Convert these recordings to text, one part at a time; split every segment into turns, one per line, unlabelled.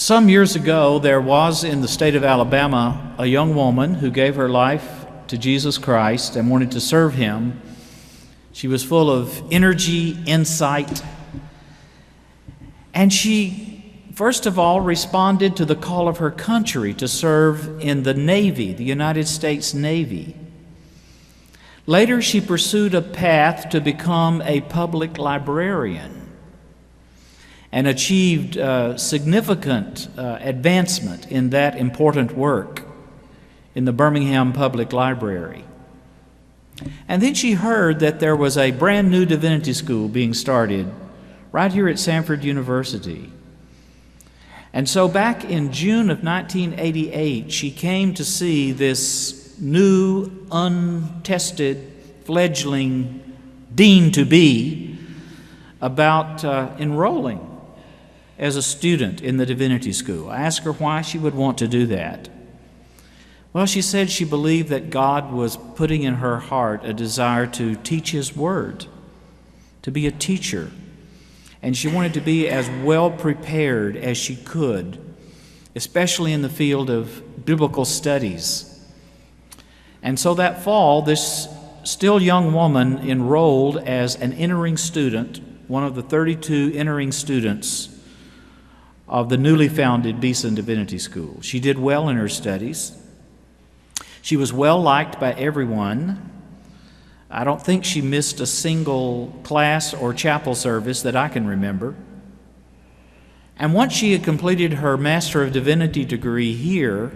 Some years ago, there was in the state of Alabama a young woman who gave her life to Jesus Christ and wanted to serve Him. She was full of energy, insight, and she, first of all, responded to the call of her country to serve in the Navy, the United States Navy. Later, she pursued a path to become a public librarian and achieved significant advancement in that important work in the Birmingham Public Library. And then she heard that there was a brand new divinity school being started right here at Samford University. And so back in June of 1988, she came to see this new, untested, fledgling dean-to-be about enrolling as a student in the divinity school. I asked her why she would want to do that. Well, she said she believed that God was putting in her heart a desire to teach His Word, to be a teacher, and she wanted to be as well prepared as she could, especially in the field of biblical studies. And so that fall, this still young woman enrolled as an entering student, one of the 32 entering students of the newly founded Beeson Divinity School. She did well in her studies. She was well liked by everyone. I don't think she missed a single class or chapel service that I can remember. And once she had completed her Master of Divinity degree here,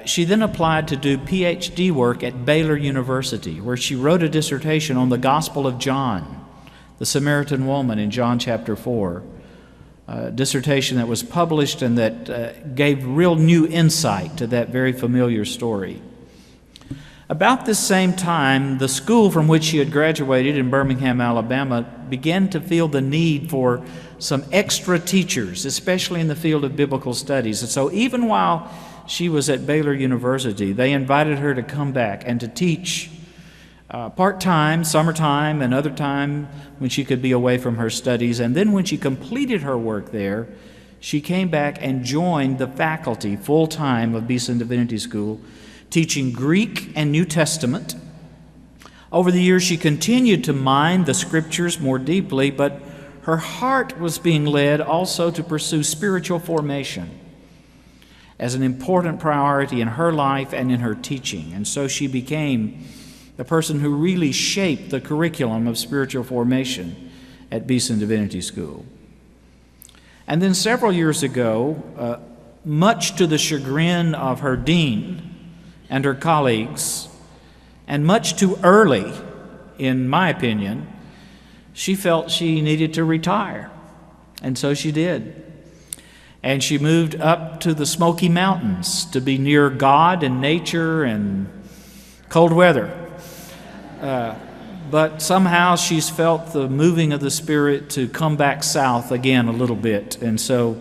she then applied to do PhD work at Baylor University, where she wrote a dissertation on the Gospel of John, the Samaritan woman in John chapter 4. A dissertation that was published and that gave real new insight to that very familiar story. About this same time, the school from which she had graduated in Birmingham, Alabama, began to feel the need for some extra teachers, especially in the field of biblical studies. And so even while she was at Baylor University, they invited her to come back and to teach part-time, summertime, and other time when she could be away from her studies. And then when she completed her work there, she came back and joined the faculty full-time of Beeson Divinity School, teaching Greek and New Testament. Over the years, she continued to mine the Scriptures more deeply, but her heart was being led also to pursue spiritual formation as an important priority in her life and in her teaching. And so she became the person who really shaped the curriculum of spiritual formation at Beeson Divinity School. And then several years ago, much to the chagrin of her dean and her colleagues, and much too early, in my opinion, she felt she needed to retire. And so she did. And she moved up to the Smoky Mountains to be near God and nature and cold weather. But somehow she's felt the moving of the Spirit to come back south again a little bit. And so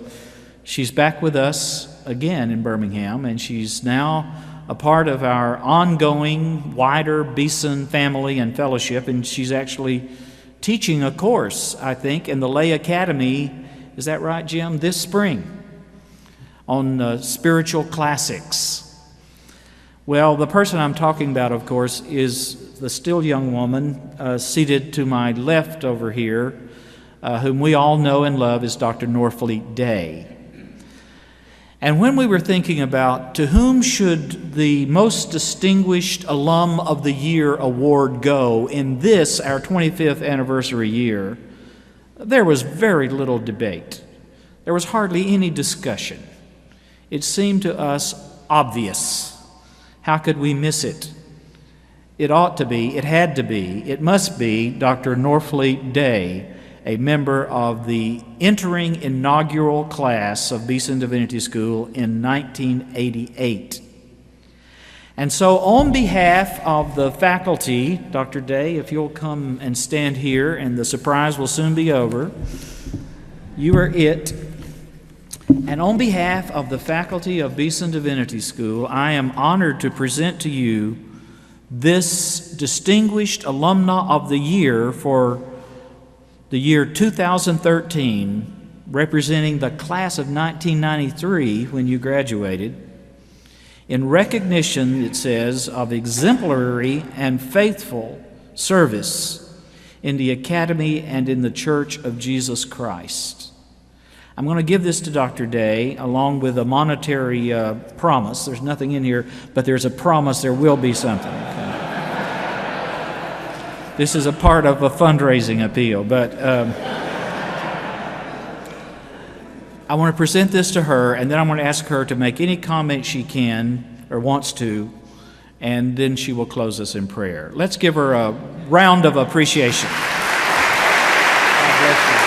she's back with us again in Birmingham, and she's now a part of our ongoing, wider Beeson family and fellowship, and she's actually teaching a course, I think, in the Lay Academy, is that right, Jim, this spring, on spiritual classics. Well, the person I'm talking about, of course, is the still young woman seated to my left over here, whom we all know and love as Dr. Norfleete Day. And when we were thinking about to whom should the most distinguished alum of the year award go in this, our 25th anniversary year, there was very little debate. There was hardly any discussion. It seemed to us obvious. How could we miss it? It ought to be, it had to be, it must be Dr. Norfleete Day, a member of the entering inaugural class of Beeson Divinity School in 1988. And so on behalf of the faculty, Dr. Day, if you'll come and stand here, and the surprise will soon be over, you are it. And on behalf of the faculty of Beeson Divinity School, I am honored to present to you this distinguished alumna of the year for the year 2013, representing the class of 1993 when you graduated, in recognition, it says, of exemplary and faithful service in the Academy and in the Church of Jesus Christ. I'm going to give this to Dr. Day along with a monetary promise. There's nothing in here, but there's a promise there will be something. Okay? This is a part of a fundraising appeal, but I want to present this to her, and then I'm going to ask her to make any comment she can or wants to, and then she will close us in prayer. Let's give her a round of appreciation. God bless you.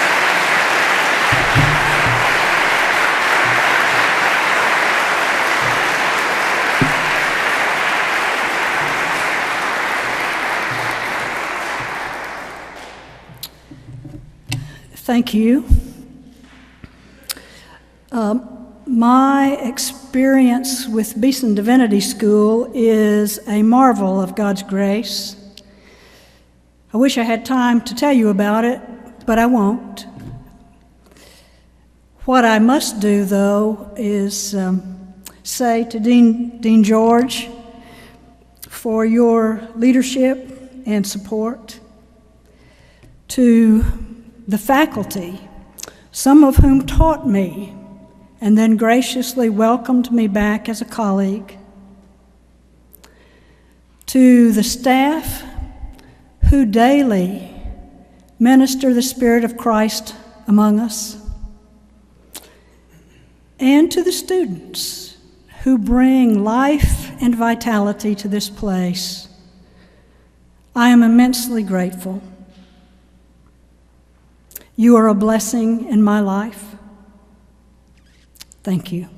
Thank you. My experience with Beeson Divinity School is a marvel of God's grace. I wish I had time to tell you about it, but I won't. What I must do, though, is say to Dean George for your leadership and support, to the faculty, some of whom taught me and then graciously welcomed me back as a colleague, to the staff who daily minister the Spirit of Christ among us, and to the students who bring life and vitality to this place. I am immensely grateful. You are a blessing in my life. Thank you.